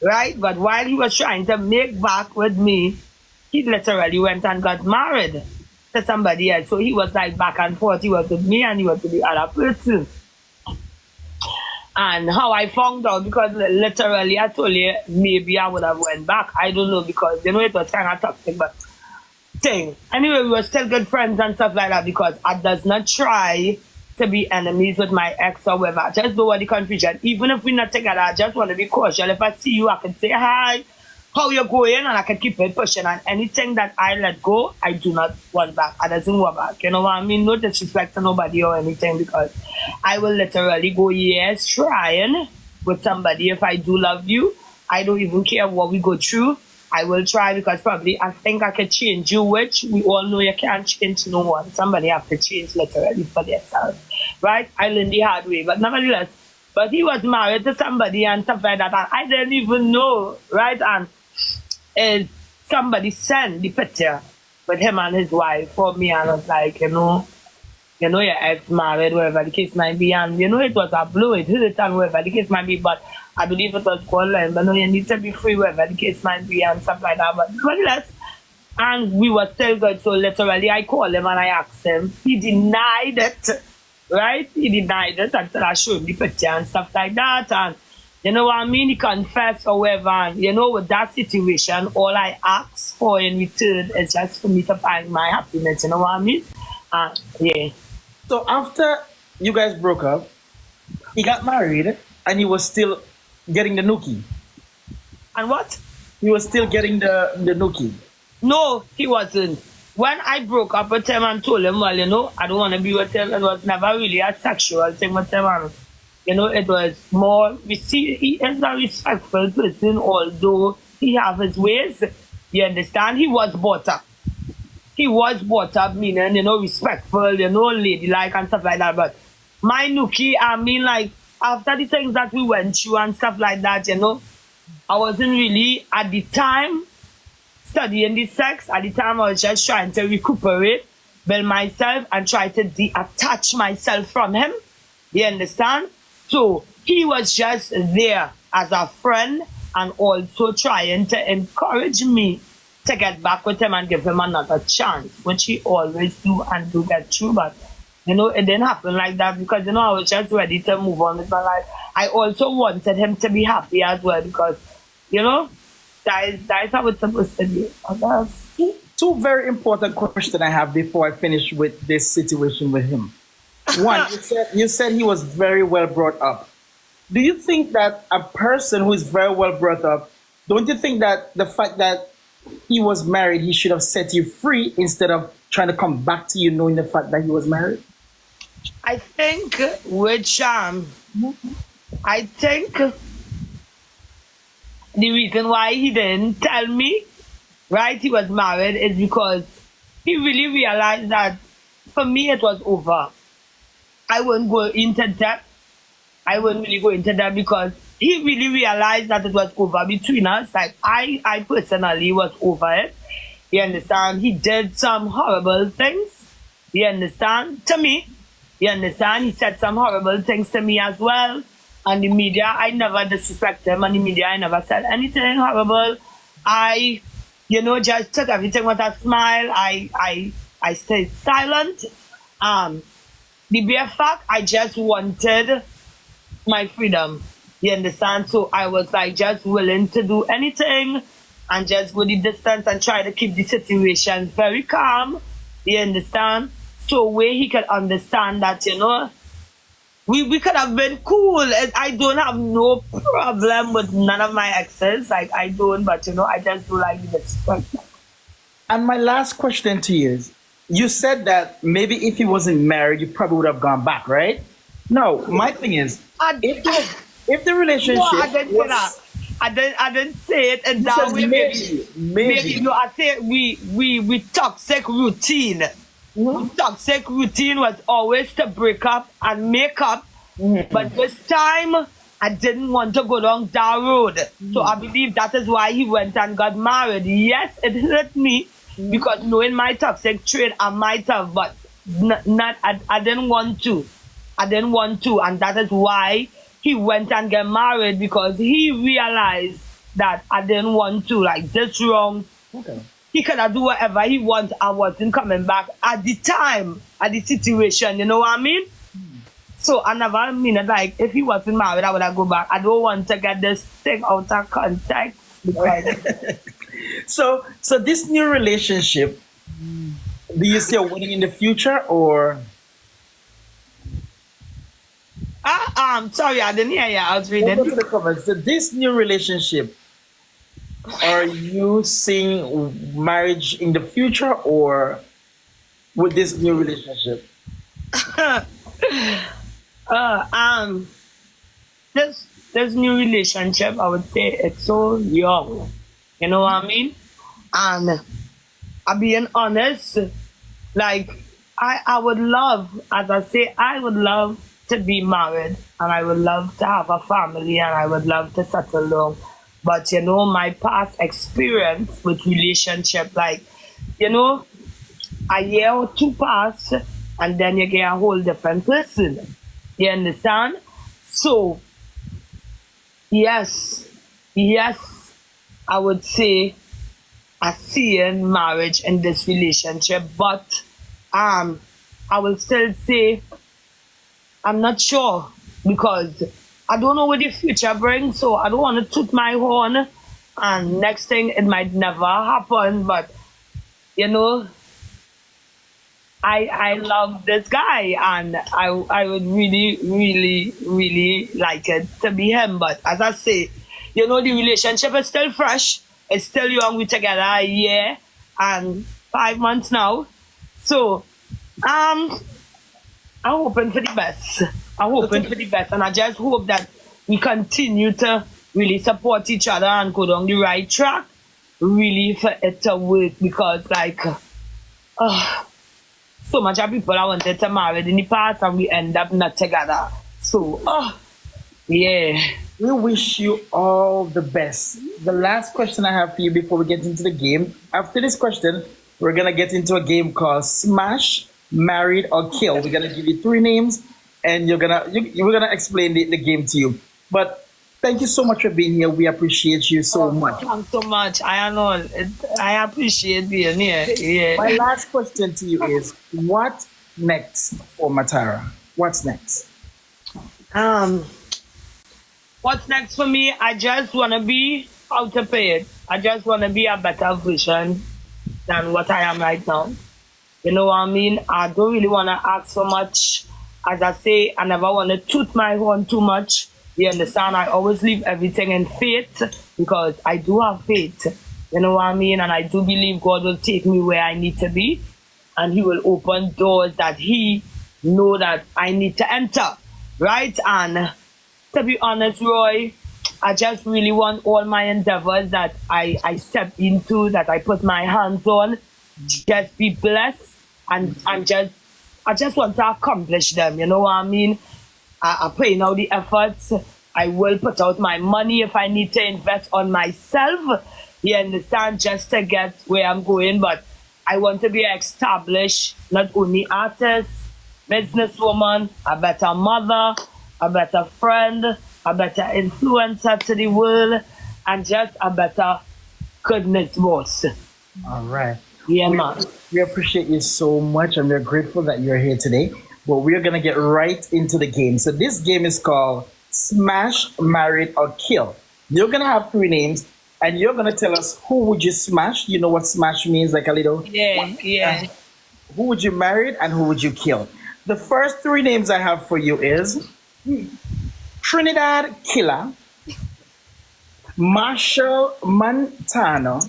Right? But while he was trying to make back with me, he literally went and got married to somebody else. So he was like back and forth. He was with me and he was with the other person. And how I found out, because literally I told you maybe I would have went back. I don't know, because you know it was kind of toxic, but thing. Anyway, we were still good friends and stuff like that, because I does not try to be enemies with my ex or whatever. I just don't want the confusion. Even if we're not together, I just want to be cordial. If I see you, I can say hi, how you going, and I can keep it pushing. And anything that I let go, I do not want back. I doesn't want back. You know what I mean? No disrespect to nobody or anything, because I will literally go years trying with somebody. If I do love you, I don't even care what we go through. I will try, because probably I think I can change you, which we all know you can't change no one. Somebody have to change literally for themselves. Right? I learned the hard way. But nevertheless, but he was married to somebody and stuff like that. And I didn't even know, right? And somebody sent the picture with him and his wife for me, and I was like, you know your ex married, wherever the case might be. And it was a blow, it hurt, and wherever the case might be. But I believe it was called, but no, you need to be free wherever the case might be and stuff like that. But nevertheless, and we were still good. So literally, I called him and I asked him. He denied it, right? He denied it until I showed him the picture and stuff like that. And you know what I mean? He confessed, however. And with that situation, all I ask for in return is just for me to find my happiness. You know what I mean? Yeah. So after you guys broke up, he got married and he was still getting the nookie. And what? He was still getting the nookie. No, he wasn't. When I broke up with him and told him, well, I don't want to be with him, it was never really a sexual thing with him. And, it was more, he is a respectful person, although he have his ways. You understand? He was brought up. He was brought up, meaning, respectful, ladylike and stuff like that. But my nookie, I mean, like, after the things that we went through and stuff like that, I wasn't really, at the time, studying the sex. At the time, I was just trying to recuperate, build myself, and try to detach myself from him. You understand? So he was just there as a friend and also trying to encourage me to get back with him and give him another chance, which he always do and do get through. But it didn't happen like that, because I was just ready to move on with my life. I also wanted him to be happy as well, because that is how it's supposed to be. Two very important questions I have before I finish with this situation with him. One, you said he was very well brought up. Do you think that a person who is very well brought up, don't you think that the fact that he was married, he should have set you free instead of trying to come back to you knowing the fact that he was married? I think I think the reason why he didn't tell me, right, he was married, is because he really realized that for me it was over. I wouldn't go into that. I wouldn't really go into that, because he really realized that it was over between us. Like, I personally was over it. You understand? He did some horrible things. You understand? To me. You understand? He said some horrible things to me as well. And the media, I never disrespected him. And the media, I never said anything horrible. I, just took everything with a smile. I stayed silent. The bare fact, I just wanted my freedom. You understand? So I was like just willing to do anything and just go the distance and try to keep the situation very calm. You understand? So where he could understand that, we could have been cool. I don't have no problem with none of my exes. Like, I don't, but I just do like the disrespect. And my last question to you is, you said that maybe if he wasn't married, you probably would have gone back, right? No, my thing is, if the relationship no, I didn't say that. I didn't say it in that way. Maybe. No, I said we toxic routine. Mm-hmm. Toxic routine was always to break up and make up. Mm-hmm. But this time, I didn't want to go down that road. Mm-hmm. So I believe that is why he went and got married. Yes, it hurt me, because knowing my toxic trait, I might have, but I didn't want to. I didn't want to, and that is why he went and get married because he realized that I didn't want to, like, this wrong. Okay. He could have do whatever he wants. I wasn't coming back at the time, at the situation, you know what I mean? So I never mean it like, if he wasn't married, I would have go back. I don't want to get this thing out of context because So this new relationship, do you see a wedding in the future, or sorry, I didn't hear you. I was let's go to reading. the comments? So this new relationship, are you seeing marriage in the future, or with this new relationship? Uh, this new relationship, I would say it's so young. You know what I mean? And I'm being honest, like I would love, as I say, I would love to be married and I would love to have a family and I would love to settle down. But you know, my past experience with relationship, like, you know, a year or two pass and then you get a whole different person. You understand? So yes, I would say I see in marriage in this relationship, but I will still say I'm not sure because I don't know what the future brings, so I don't want to toot my horn and next thing it might never happen, but you know, I love this guy and I would really like it to be him. But as I say, you know, the relationship is still fresh. It's still young. We together a year and 5 months now. So I'm hoping for the best. I'm hoping for the best. And I just hope that we continue to really support each other and go down the right track. Really for it to work because like so much of people I wanted to marry in the past and we end up not together. So, yeah. We wish you all the best. The last question I have for you before we get into the game. After this question, we're gonna get into a game called Smash, Married, or Kill. We're gonna give you three names, and we're gonna explain the game to you. But thank you so much for being here. We appreciate you so much. Thanks so much. I appreciate being here. Yeah. My last question to you is: what next for Matara? What's next? What's next for me? I just wanna be out to pay it. I just wanna be a better version than what I am right now. You know what I mean? I don't really wanna ask for much. As I say, I never wanna toot my horn too much. You understand? I always leave everything in faith because I do have faith. You know what I mean? And I do believe God will take me where I need to be and He will open doors that He know that I need to enter. Right? And to be honest, Roy, I just really want all my endeavors that I step into, that I put my hands on, just be blessed and I just want to accomplish them. You know what I mean? I put in all the efforts. I will put out my money if I need to invest on myself. You understand? Just to get where I'm going. But I want to be established, not only artist, businesswoman, a better mother, a better friend, a better influencer to the world, and just a better goodness boss. All right. Yeah, man. We appreciate you so much, and we're grateful that you're here today. Well, we're gonna get right into the game. So this game is called Smash, Married, or Kill. You're gonna have three names, and you're gonna tell us who would you smash. You know what smash means, like a little. Yeah. Who would you marry and who would you kill? The first three names I have for you is Trinidad Killer, Marshall Montano,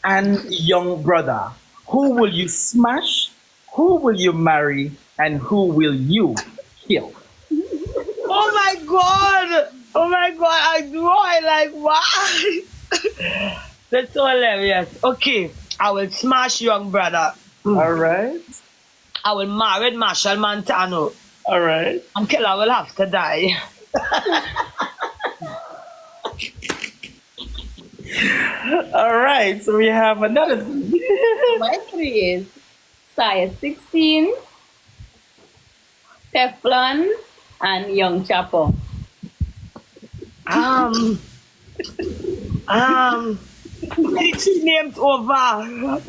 and Young Brother. Who will you smash? Who will you marry? And who will you kill? Oh my God! I like why? That's so hilarious. Okay, I will smash Young Brother. All right. I will marry Marshall Montano. All right. And Killer will have to die. All right. So we have another. My three is size 16, Teflon, and Young Chapo. Um, um, 32 names over.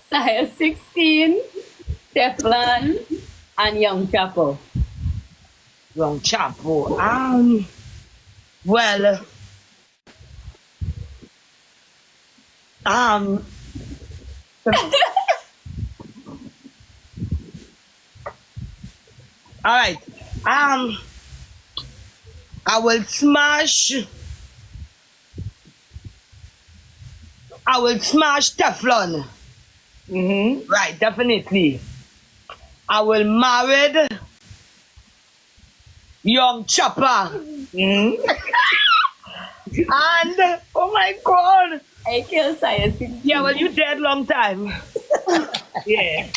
Size 16, Teflon, and Young Chapo. Young Chapo. Well, all right. I will smash Teflon. Mm-hmm. Right, definitely. I will marry Young Chopper. Mm-hmm. And oh my god. I kill size 16. Yeah, well you dead long time. Yeah.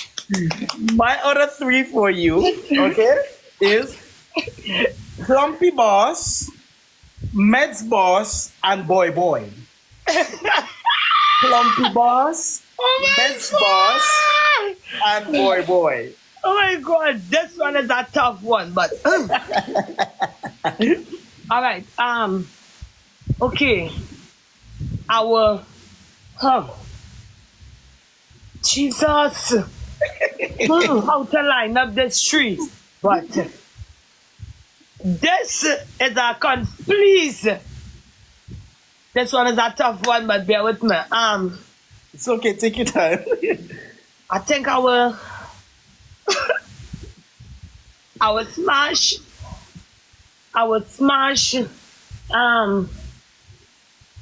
My other three for you, okay, is Plumpy Boss, Meds Boss, and Boy Boy. Plumpy Boss, Oh my Meds Boss, god. and Boy Boy. Oh my god, this one is a tough one, but all right. Okay. Our Jesus. How to line up this tree. But this is a please. This one is a tough one, but bear with me. It's okay, take your time. I think I will smash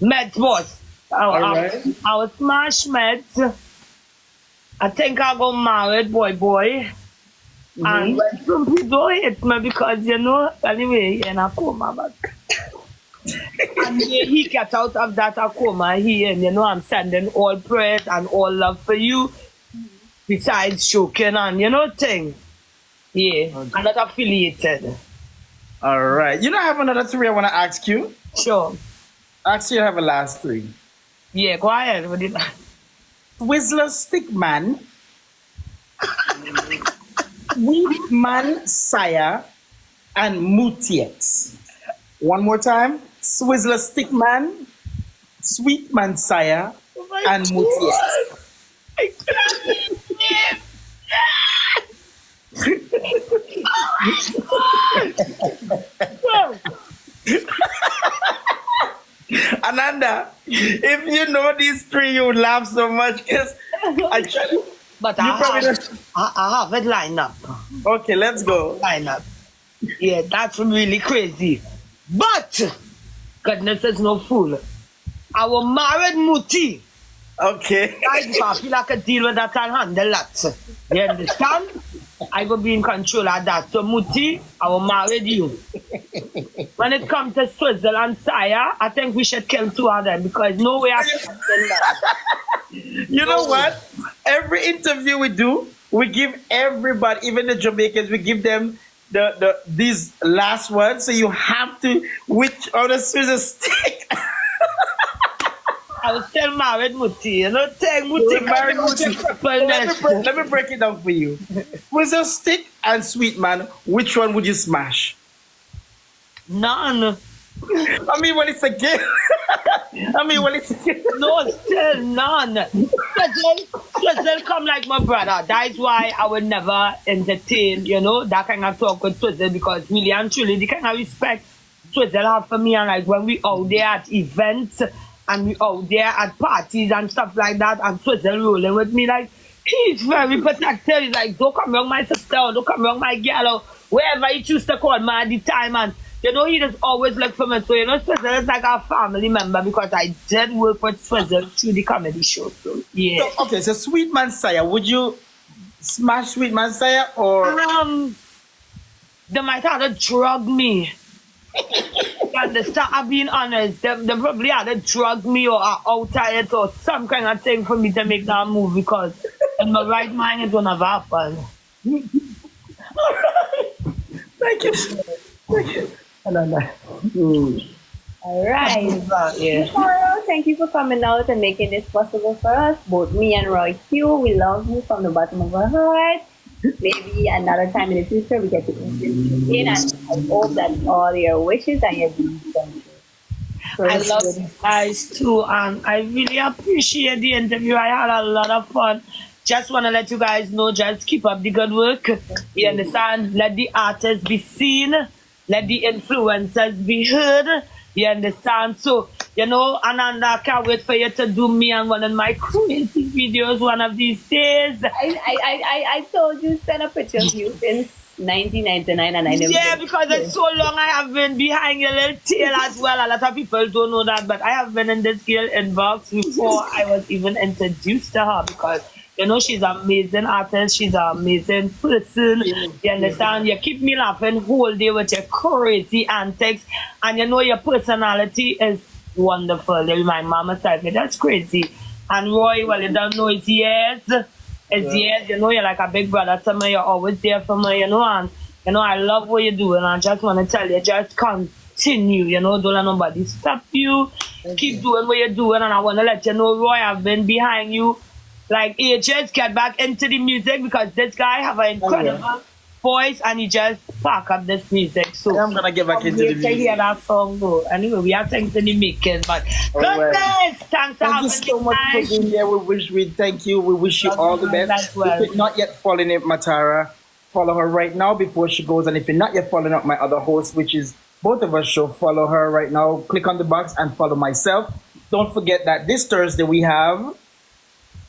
Meds boss. Alright. I will smash Meds. I think I'll go married boy. And when some people don't hate me because you know anyway in a coma back. And he get out of that coma and you know I'm sending all prayers and all love for you. Besides choking and you know thing. Yeah. Okay. I'm not affiliated. Alright. You know I have another three I wanna ask you. Sure. Actually I have a last three. Yeah, go ahead. What did I... Twizzler Stickman, Sweetman Sire, and Mutiex. One more time. Twizzler Stickman, Sweetman Sire, and Mutiex. Ananda, if you know these three, you would laugh so much because But I have it lined up. Okay, let's go. Line up. Yeah, that's really crazy. But goodness is no fool. I will marry Muti. Okay. I feel like I deal with that and handle that. You understand? I will be in control of that. So Muti, I will marry you. When it comes to Swizzle and Sire, I think we should kill two of them because no way I can handle that. You know what? Every interview we do, we give everybody, even the Jamaicans, we give them these last words. So you have to, which on a Swizzle stick. I was still married Muti. You know, take Muti. Married Muti. Let me break it down for you. Swizzle stick and Sweet Man, which one would you smash? None. I mean, when it's a game. No, still none. Swizzle come like my brother. That is why I would never entertain, you know, that kind of talk with Swizzle because really and truly, the kind of respect Swizzle have for me and like when we out there at events and we out there at parties and stuff like that and Swizzle rolling with me like, he's very protective. He's like, don't come wrong my sister or don't come wrong my girl or wherever he choose to call me at the time and you know, he just always look for me. So, you know, Swizzle is like a family member because I did work with Swizzle through the comedy show. So, yeah. So, okay, so Sweet Man Sire, would you smash Sweet Man Sire or? They might have to drug me. You understand? I'm being honest. They probably had to drug me or alter it or some kind of thing for me to make that move because in my right mind it will never happen. All right. Thank you. Thank you. All right. Yeah. Matara, thank you for coming out and making this possible for us. Both me and Roy Q, we love you from the bottom of our heart. Maybe another time in the future we get to interview you again, and I hope that all your wishes and your dreams come true. I love Person. you guys too, and I really appreciate the interview. I had a lot of fun. Just want to let you guys know, just keep up the good work. You understand? Let the artists be seen, let the influencers be heard. You understand? So, Ananda, I can't wait for you to do me and one of my crazy videos one of these days. I told you send a picture of you since 1999 and I never Yeah, did. because it's so long I have been behind your little tail as well. A lot of people don't know that, but I have been in this girl inbox before I was even introduced to her because she's an amazing artist, she's an amazing person. You understand? You keep me laughing whole day with your crazy antics, and your personality is wonderful. My mama said me, that's crazy. And Roy, well, you don't know his years. It's years, you're like a big brother to me, you're always there for me, and I love what you do, and I just want to tell you, just continue, don't let nobody stop you. Keep doing what you're doing, and I want to let you know, Roy, I've been behind you like ages. Get back into the music because this guy have an incredible voice, and he just pack up this music. So I'm gonna get back into the music. To hear that song though. Anyway, we are things in the making, but goodness, thanks for Thank you having so me, much for guys. being here. We thank you. We wish you all the As best. well. If you're not yet following it, Matara, follow her right now before she goes. And if you're not yet following up my other host, which is both of us show, follow her right now. Click on the box and follow myself. Don't forget that this Thursday we have.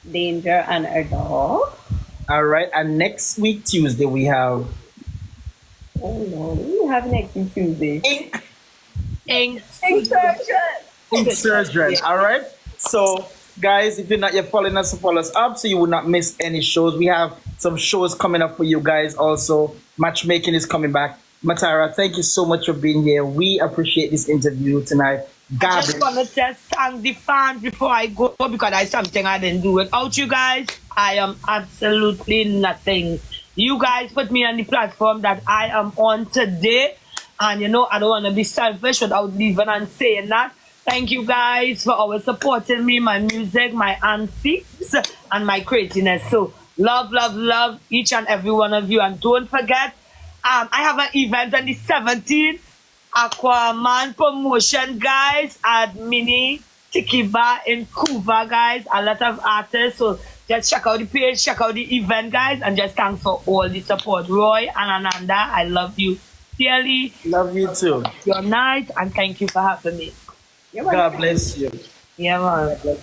Danger and a dog. All right, and next week Tuesday we have. Oh no, we have next week Tuesday. Ink. Surgeon. All right. So, guys, if you're not yet following us, follow us up so you will not miss any shows. We have some shows coming up for you guys. Also, matchmaking is coming back. Matara, thank you so much for being here. We appreciate this interview tonight. I just want to just thank the fans before I go because that's something I didn't do. Without you guys, I am absolutely nothing. You guys put me on the platform that I am on today. And I don't want to be selfish without leaving and saying that. Thank you guys for always supporting me, my music, my antics, and my craziness. So love, love, love each and every one of you. And don't forget, I have an event on the 17th, Aquaman promotion, guys, at Mini Tiki Bar in Cuba, guys. A lot of artists. So just check out the page, check out the event, guys. And just thanks for all the support. Roy and Ananda, I love you dearly. Love you too. Your night, and thank you for having me. God bless you. Yeah, man.